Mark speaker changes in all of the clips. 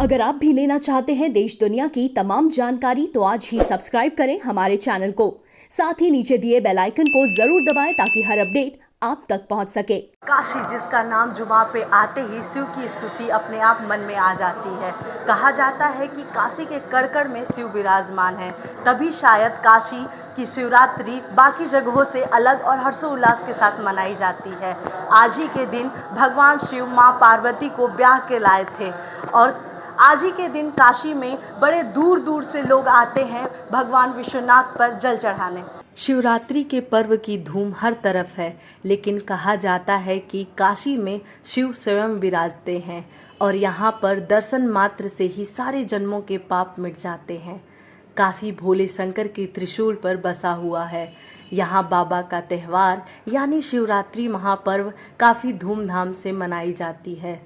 Speaker 1: अगर आप भी लेना चाहते हैं देश दुनिया की तमाम जानकारी तो आज ही सब्सक्राइब करें हमारे चैनल को। साथ ही नीचे दिए बेल आइकन को जरूर दबाएं ताकि हर अपडेट आप तक पहुंच सके।
Speaker 2: काशी, जिसका नाम जुबां पे आते ही शिव की स्तुति अपने आप मन में आ जाती है। कहा जाता है कि काशी के कण-कण में शिव विराजमान है, तभी शायद काशी की शिवरात्रि बाकी जगहों से अलग और हर्षोल्लास के साथ मनाई जाती है। आज ही के दिन भगवान शिव मां पार्वती को ब्याह के लाए थे और आज ही के दिन काशी में बड़े दूर दूर से लोग आते हैं भगवान विश्वनाथ पर जल चढ़ाने। शिवरात्रि के पर्व की धूम हर तरफ है, लेकिन कहा जाता है कि काशी में शिव स्वयं विराजते हैं और यहाँ पर दर्शन मात्र से ही सारे जन्मों के पाप मिट जाते हैं। काशी भोले शंकर के त्रिशूल पर बसा हुआ है। यहाँ बाबा का त्यौहार यानी शिवरात्रि महापर्व काफ़ी धूमधाम से मनाई जाती है।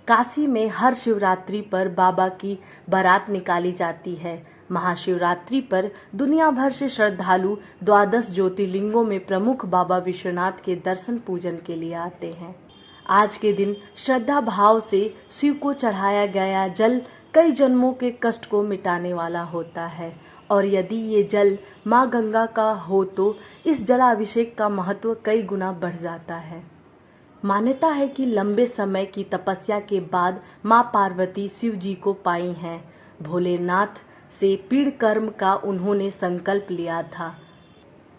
Speaker 2: काशी में हर शिवरात्रि पर बाबा की बारात निकाली जाती है। महाशिवरात्रि पर दुनिया भर से श्रद्धालु द्वादश ज्योतिर्लिंगों में प्रमुख बाबा विश्वनाथ के दर्शन पूजन के लिए आते हैं। आज के दिन श्रद्धा भाव से शिव को चढ़ाया गया जल कई जन्मों के कष्ट को मिटाने वाला होता है और यदि ये जल माँ गंगा का हो तो इस जलाभिषेक का महत्व कई गुना बढ़ जाता है। मान्यता है कि लंबे समय की तपस्या के बाद माँ पार्वती शिव जी को पाई हैं। भोलेनाथ से पीड़ कर्म का उन्होंने संकल्प लिया था।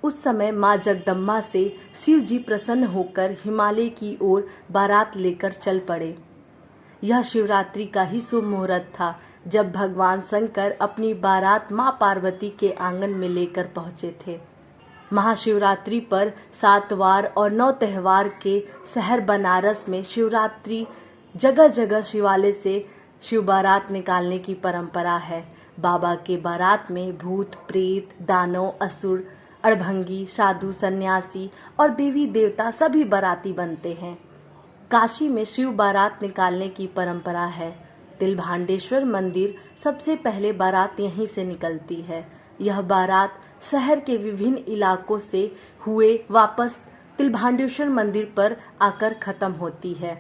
Speaker 2: उस समय माँ जगदम्बा से शिव जी प्रसन्न होकर हिमालय की ओर बारात लेकर चल पड़े। यह शिवरात्रि का ही शुभ मुहूर्त था जब भगवान शंकर अपनी बारात माँ पार्वती के आंगन में लेकर पहुँचे थे। महाशिवरात्रि पर 7 वार और 9 त्यौहार के शहर बनारस में शिवरात्रि जगह जगह शिवालय से शिव बारात निकालने की परंपरा है। बाबा के बारात में भूत, प्रेत, दानव, असुर, अड़भंगी, साधु, सन्यासी और देवी देवता सभी बाराती बनते हैं। काशी में शिव बारात निकालने की परंपरा है। तिलभांडेश्वर मंदिर सबसे पहले बारात यहीं से निकलती है। यह बारात शहर के विभिन्न इलाकों से हुए वापस तिलभांडेश्वर मंदिर पर आकर खत्म होती है।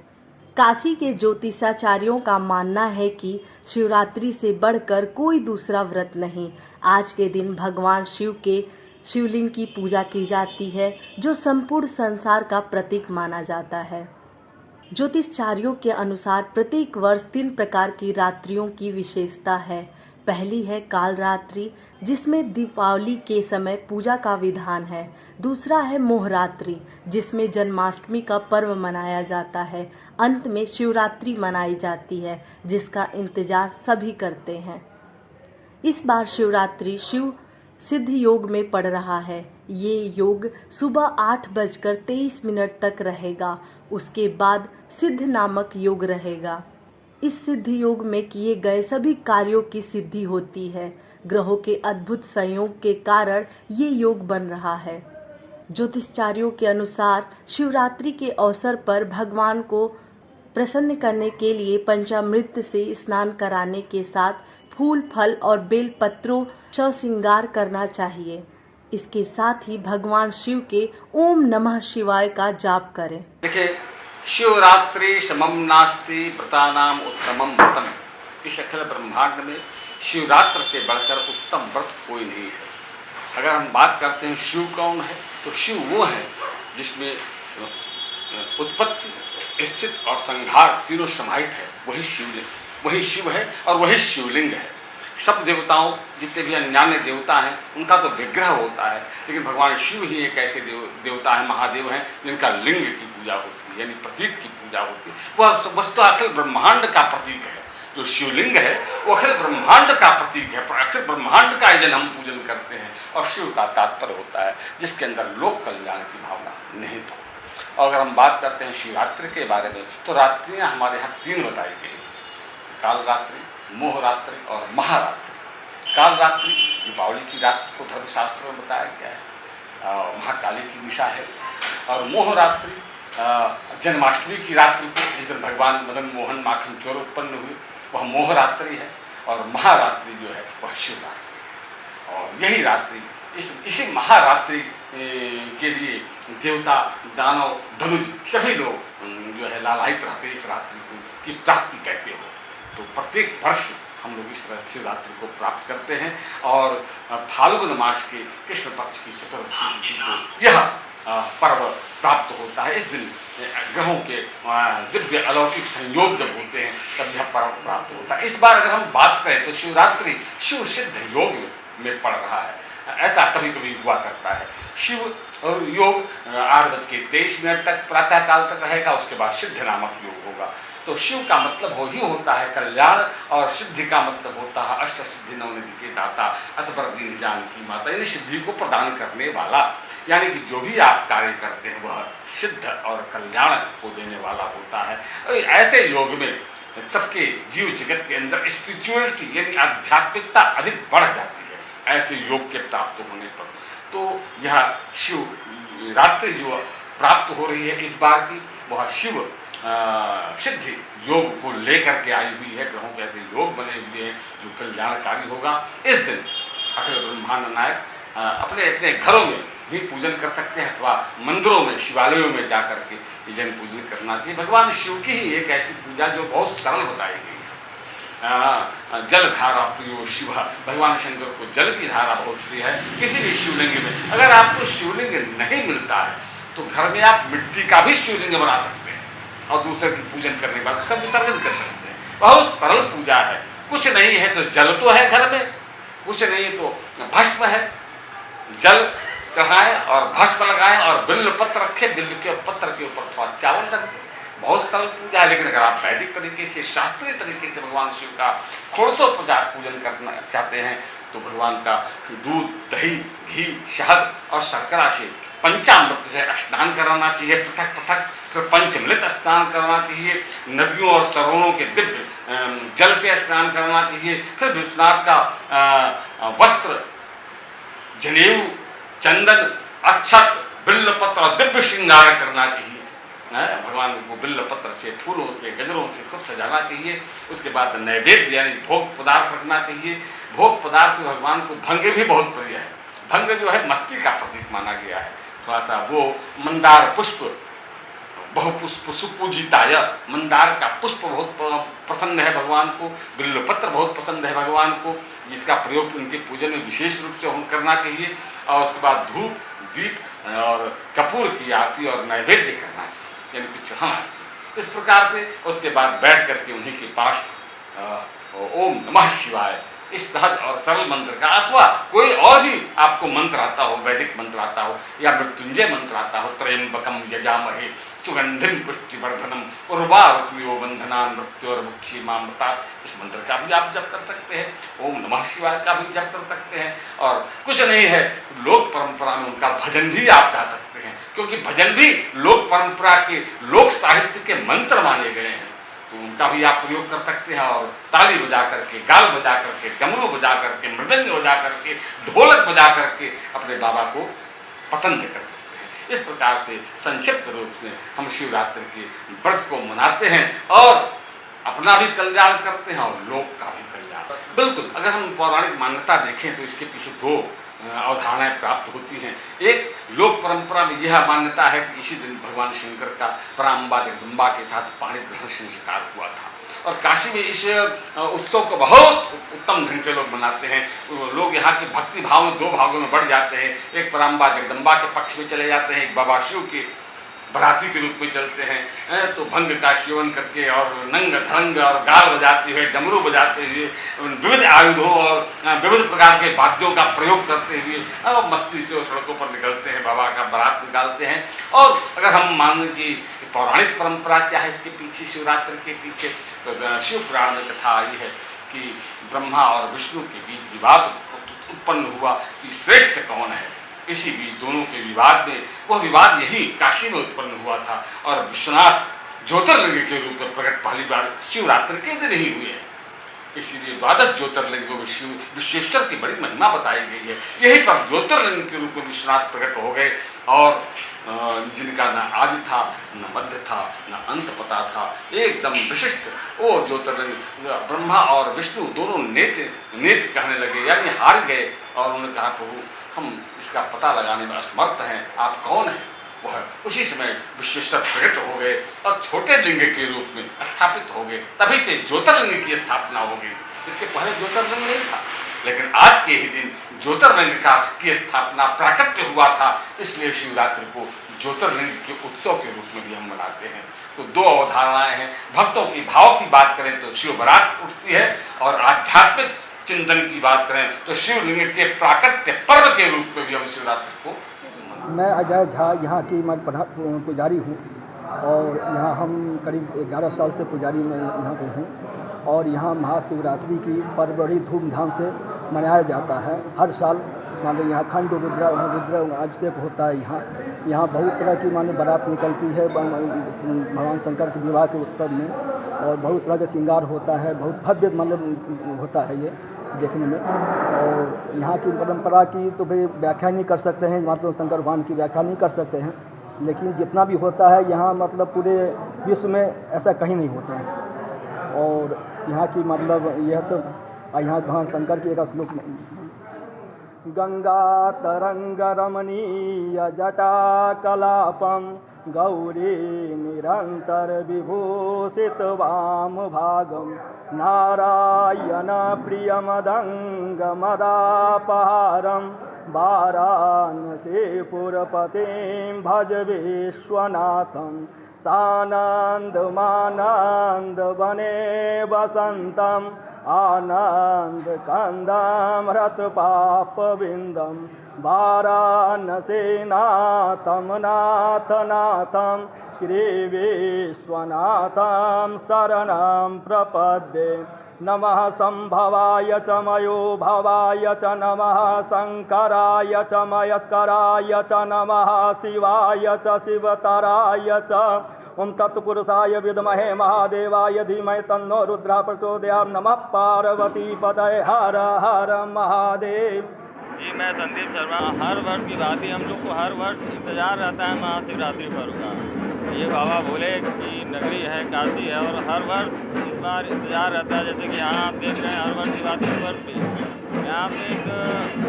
Speaker 2: काशी के ज्योतिषाचार्यों का मानना है कि शिवरात्रि से बढ़कर कोई दूसरा व्रत नहीं। आज के दिन भगवान शिव के शिवलिंग की पूजा की जाती है जो संपूर्ण संसार का प्रतीक माना जाता है। ज्योतिषाचार्यों के अनुसार प्रत्येक वर्ष 3 प्रकार की रात्रियों की विशेषता है। पहली है काल रात्रि, जिसमें दीपावली के समय पूजा का विधान है। दूसरा है मोहरात्रि, जिसमें जन्माष्टमी का पर्व मनाया जाता है। अंत में शिवरात्रि मनाई जाती है, जिसका इंतजार सभी करते हैं। इस बार शिवरात्रि शिव सिद्ध योग में पड़ रहा है। ये योग सुबह 8:23 तक रहेगा। उसके बाद सिद्ध नामक योग रहेगा। इस सिद्ध योग में किए गए सभी कार्यों की सिद्धि होती है। ग्रहों के अद्भुत संयोग के कारण ये योग बन रहा है। ज्योतिषाचार्यों के अनुसार शिवरात्रि के अवसर पर भगवान को प्रसन्न करने के लिए पंचामृत से स्नान कराने के साथ फूल, फल और बेल पत्रों से श्रृंगार करना चाहिए। इसके साथ ही भगवान शिव के ओम नमः शिवाय का जाप करें।
Speaker 3: देखिए, शिवरात्रि समम नास्ति व्रतानाम उत्तमम व्रतम। इस अखिल ब्रह्मांड में शिवरात्रि से बढ़कर उत्तम व्रत कोई नहीं है। अगर हम बात करते हैं शिव कौन है, तो शिव वो है जिसमें उत्पत्ति, स्थिति और संहार तीनों समाहित है। वही शिव है और वही शिवलिंग है। सब देवताओं, जितने भी अन्य देवता हैं, उनका तो विग्रह होता है, लेकिन भगवान शिव ही एक ऐसे देवता है, महादेव हैं, जिनका लिंग की पूजा होती है, यानी प्रतीक की पूजा होती है। वह वस्तु अखिल ब्रह्मांड का प्रतीक है। जो शिवलिंग है वो अखिल ब्रह्मांड का प्रतीक है। अखिल ब्रह्मांड का यजन हम पूजन करते हैं और शिव का तात्पर्य होता है जिसके अंदर लोक कल्याण की भावना निहित हो। और अगर हम बात करते हैं शिवरात्रि के बारे में, तो रात्रियाँ हमारे यहाँ 3 बताई गई: काल रात्रि, मोहरात्रि और महारात्रि। काल रात्रि दीपावली की रात्रि को धर्मशास्त्रों में बताया गया है, महाकाली की निशा है। और मोहरात्रि जन्माष्टमी की रात्रि को, जिस दिन भगवान मदन मोहन माखन चोर उत्पन्न हुए, वह मोहरात्रि है। और महारात्रि जो है वह शिवरात्रि। और यही रात्रि, इसी महारात्रि के लिए देवता, दानव, धनुज सभी लोग जो है लालायित रहते हैं इस रात्रि की प्राप्ति कहते हो। तो प्रत्येक वर्ष हम लोग इस तरह शिवरात्रि को प्राप्त करते हैं और फाल्गुन मास के कृष्ण पक्ष की चतुर्दशी तिथि को यह पर्व प्राप्त होता है। इस दिन ग्रहों के दिव्य अलौकिक संयोग जब होते हैं तब यह पर्व प्राप्त होता है। इस बार अगर हम बात करें तो शिवरात्रि शिव सिद्ध योग में पड़ रहा है। ऐसा कभी कभी हुआ करता है। शिव और योग 8:23 तक प्रातः काल तक रहेगा, उसके बाद सिद्ध नामक योग होगा। तो शिव का मतलब ही होता है कल्याण और सिद्धि का मतलब होता है अष्ट सिद्धि नवनिधि के दाता असबर दीन जानकी माता, यानी सिद्धि को प्रदान करने वाला। यानी कि जो भी आप कार्य करते हैं वह सिद्ध और कल्याण को देने वाला होता है। ऐसे योग में सबके जीव जगत के अंदर स्पिरिचुअलिटी यानी आध्यात्मिकता अधिक बढ़ जाती है ऐसे योग के प्राप्त होने पर। तो यह शिव रात्रि जो प्राप्त हो रही है इस बार की, वह शिव सिद्धि योग को लेकर के आई हुई है। ग्रहों के ऐसे योग बने हुए हैं जो कल्याणकारी होगा। इस दिन अखिल ब्रह्मांड नायक अपने अपने घरों में भी पूजन कर सकते हैं अथवा मंदिरों में शिवालयों में जाकर के जन पूजन करना चाहिए। भगवान शिव की ही एक ऐसी पूजा जो बहुत सरल बताई गई है। जल धारा प्रियो शिव, भगवान शंकर को जल की धारा बहुत प्रिय है। किसी भी शिवलिंग में अगर आपको शिवलिंग नहीं मिलता है तो घर में आप मिट्टी का भी शिवलिंग बना सकते हैं और दूसरे दिन पूजन करने के बाद उसका विसर्जन कर सकते हैं। बहुत सरल पूजा है। कुछ नहीं है तो जल तो है घर में, कुछ नहीं है तो भस्म है, जल चढ़ाएं और भस्म लगाएं और बिल्व पत्र रखें, बिल्व के पत्र के ऊपर थोड़ा चावल रख दें। बहुत सरल पूजा है। लेकिन अगर आप वैदिक तरीके से शास्त्रीय तरीके से भगवान शिव का खोड़सो पूजन करना चाहते हैं तो भगवान का दूध दही घी शहद और शर्करा से पंचामृत से स्नान कराना चाहिए पृथक पृथक। फिर पंचमृत स्नान करना चाहिए, नदियों और सरोवरों के दिव्य जल से स्नान करना चाहिए। फिर विश्वनाथ का वस्त्र जनेऊ चंदन अक्षत बिल्व पत्र और दिव्य श्रृंगार करना चाहिए। भगवान को बिल्व पत्र से फूलों से गजरों से खूब सजाना चाहिए। उसके बाद नैवेद्य यानी भोग पदार्थ रखना चाहिए। भोग पदार्थ भगवान को भंग भी बहुत प्रिय है। भंग जो है मस्ती का प्रतीक माना गया है। थोड़ा सा वो मंदार पुष्प बहुपुष्प सुपूजिताय, मंदार का पुष्प बहुत पसंद है भगवान को, बिल्व पत्र बहुत पसंद है भगवान को, जिसका प्रयोग उनके पूजन में विशेष रूप से करना चाहिए। और उसके बाद धूप दीप और कपूर की आरती और नैवेद्य करना चाहिए, यानी कुछ चढ़ाना चाहिए। इस प्रकार से उसके बाद बैठ करके उन्हीं के पास ओम नमः शिवाय इस सहज और सरल मंत्र का अथवा कोई और भी आपको मंत्र आता हो, वैदिक मंत्र आता हो या मृत्युंजय मंत्र आता हो, त्रयंबकम यजामहे सुगंधिम पुष्टिवर्धनम उर्वारुकमिव बंधनान् मृत्योर्मुक्षीमामृतात्, इस मंत्र का भी आप जप कर सकते हैं। ओम नमः शिवाय का भी जप कर सकते हैं। और कुछ नहीं है लोक परंपरा में उनका भजन भी आप गा सकते हैं, क्योंकि भजन भी लोक परंपरा के लोक साहित्य के मंत्र माने गए हैं। तो उनका भी आप प्रयोग कर सकते हैं और ताली बजा करके, गाल बजा करके, डमरू बजा करके, मृदंग बजा करके, ढोलक बजा करके अपने बाबा को पसंद कर सकते हैं। इस प्रकार से संक्षिप्त रूप से हम शिवरात्रि के व्रत को मनाते हैं और अपना भी कल्याण करते हैं और लोक का भी कल्याण। बिल्कुल, अगर हम पौराणिक मान्यता देखें तो इसके पीछे दो अवधारणाएं प्राप्त होती हैं। एक लोक परंपरा में यह मान्यता है कि इसी दिन भगवान शंकर का पराम्बा जगदम्बा के साथ पाणी ग्रहण संस्कार हुआ था और काशी में इस उत्सव को बहुत उत्तम ढंग से लोग मनाते हैं। लोग यहाँ के भक्ति भाव में दो भागों में बढ़ जाते हैं। एक पराम्बा जगदम्बा के पक्ष में चले जाते हैं, एक बाबा शिव के बराती के रूप में चलते हैं। तो भंग का सेवन करके और नंग धंग और गाल बजाते हुए, डमरू बजाते हुए, विविध आयुधों और विविध प्रकार के वाद्यों का प्रयोग करते हुए मस्ती से वो सड़कों पर निकलते हैं, बाबा का बारात निकालते हैं। और अगर हम मानें कि पौराणिक परंपरा क्या है इसके पीछे, शिवरात्रि के पीछे, तो शिव पुराण में कथा आई है कि ब्रह्मा और विष्णु के बीच विवाद उत्पन्न हुआ कि श्रेष्ठ कौन है। इसी बीच दोनों के विवाद में, वह विवाद यही काशी में उत्पन्न हुआ था और विश्वनाथ ज्योतिर्लिंग के रूप में प्रकट पहली बार शिवरात्रि के दिन ही हुए हैं। इसीलिए द्वादश ज्योतिर्लिंगों में शिव विश्वेश्वर की बड़ी महिमा बताई गई है। यही पर ज्योतिर्लिंग के रूप में विश्वनाथ प्रकट हो गए और जिनका न आदि था न मध्य था न अंत पता था, एकदम विशिष्ट वो ज्योतिर्लिंग ब्रह्मा और विष्णु दोनों नेत्र कहने लगे, यानी हार गए और उन्होंने कहा प्रभु हम इसका पता लगाने में असमर्थ हैं, आप कौन हैं। वह उसी समय विश्वेश्वर प्रकट हो गए और छोटे लिंग के रूप में स्थापित हो गए। तभी से ज्योतिर्लिंग की स्थापना हो गई। इसके पहले ज्योतिर्लिंग नहीं था, लेकिन आज के ही दिन ज्योतिर्लिंग की स्थापना प्राकट्य हुआ था। इसलिए शिवरात्रि को ज्योतिर्लिंग के उत्सव के रूप में भी हम मनाते हैं। तो दो अवधारणाएं हैं। भक्तों की भाव की बात करें तो शिव बारात उठती है, और आध्यात्मिक चिंतन की बात करें तो शिवलिंग के प्राकट्य पर्व के रूप में भी हम शिवरात्रि को।
Speaker 4: मैं अजय झा यहाँ की मैं पुजारी हूँ, और यहाँ हम करीब 11 साल से पुजारी में यहाँ पे हूँ। और यहाँ महाशिवरात्रि की पर्व बड़ी धूमधाम से मनाया जाता है। हर साल मान लो यहाँ खंड रुद्र अभिषेक होता है। यहाँ बहुत तरह की माने बारात निकलती है भगवान शंकर के विवाह के उत्सव में, और बहुत तरह का श्रृंगार होता है। बहुत भव्य मतलब होता है ये देखने में। और यहाँ की परंपरा की तो भाई व्याख्या नहीं कर सकते हैं, मतलब शंकर भगवान की व्याख्या नहीं कर सकते हैं, लेकिन जितना भी होता है यहाँ मतलब पूरे विश्व में ऐसा कहीं नहीं होता है। और यहाँ की मतलब यह तो यहाँ भगवान शंकर की एक श्लोक गंगा तरंग रमणीय जटा कलापम गौरी निरंतर विभूषित वाम भागम नारायण प्रियमदंग मदापहारम वाराणसी पुरपतिं भज विश्वनाथम सानंद मानंद बने वसंतम आनंद कंदम रत पाप बिंदम वाराणसी नाथम नाथ नाथम श्री विश्वनाथम शरणं प्रपद्ये। नमः संभवाय च मयो भवाय च नमः शंकराय च मयस्कराय च नमः शिवाय च शिवतराय च ओम तत्पुरुषाय विद्महे महादेवाय धीमहि तन्नो रुद्रः प्रचोदयात्। नमः पार्वती पतये हर हर महादेव।
Speaker 5: जी मैं संदीप शर्मा। हर वर्ष की बात ही हम लोग को हर वर्ष इंतज़ार रहता है महाशिवरात्रि पर्व का। ये बाबा भोले की नगरी है, काशी है, और हर वर्ष इस बार इंतज़ार रहता है। जैसे कि यहाँ आप देख रहे हैं, हर वर्ष की बात इस वर्ष भी यहाँ पे एक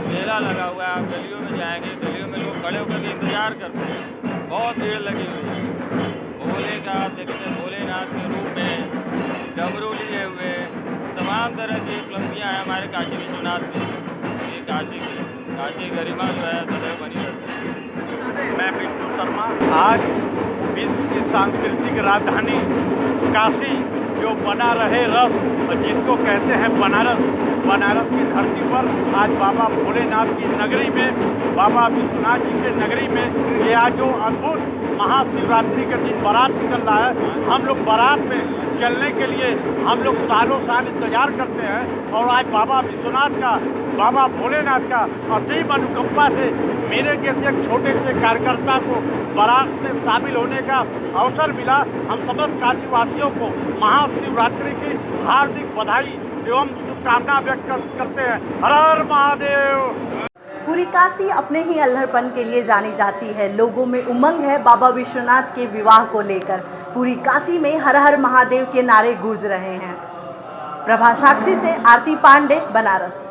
Speaker 5: मेला लगा हुआ है। आप गलियों में जाएंगे, गलियों में लोग खड़े होकर के इंतज़ार करते हैं, बहुत भीड़ लगी हुई है। भोले का आप देखते हैं, भोलेनाथ के रूप में डमरू लिए हुए तमाम तरह की उपलब्धियाँ हैं हमारे काशी विश्वनाथ की। ये काशी गरिमा जो है सदैव बनी रहती है।
Speaker 6: मैं विष्णु शर्मा। आज विश्व की सांस्कृतिक राजधानी काशी जो बना रहे रस, और जिसको कहते हैं बनारस की धरती पर आज बाबा भोलेनाथ की नगरी में, बाबा विश्वनाथ जी के नगरी में ये आज जो अद्भुत महाशिवरात्रि के दिन बारात निकल रहा है। हम लोग बारात में चलने के लिए हम लोग सालों साल इंतजार करते हैं, और आज बाबा विश्वनाथ का, बाबा भोलेनाथ का असीम अनुकंपा से मेरे जैसे एक छोटे से कार्यकर्ता को बारात में शामिल होने का अवसर मिला। हम समस्त काशीवासियों को महाशिवरात्रि की हार्दिक बधाई एवं शुभकामना व्यक्त करते हैं। हर हर महादेव।
Speaker 2: पूरी काशी अपने ही अल्हड़पन के लिए जानी जाती है। लोगों में उमंग है बाबा विश्वनाथ के विवाह को लेकर। पूरी काशी में हर हर महादेव के नारे गूंज रहे हैं। प्रभा साक्षी से आरती पांडे, बनारस।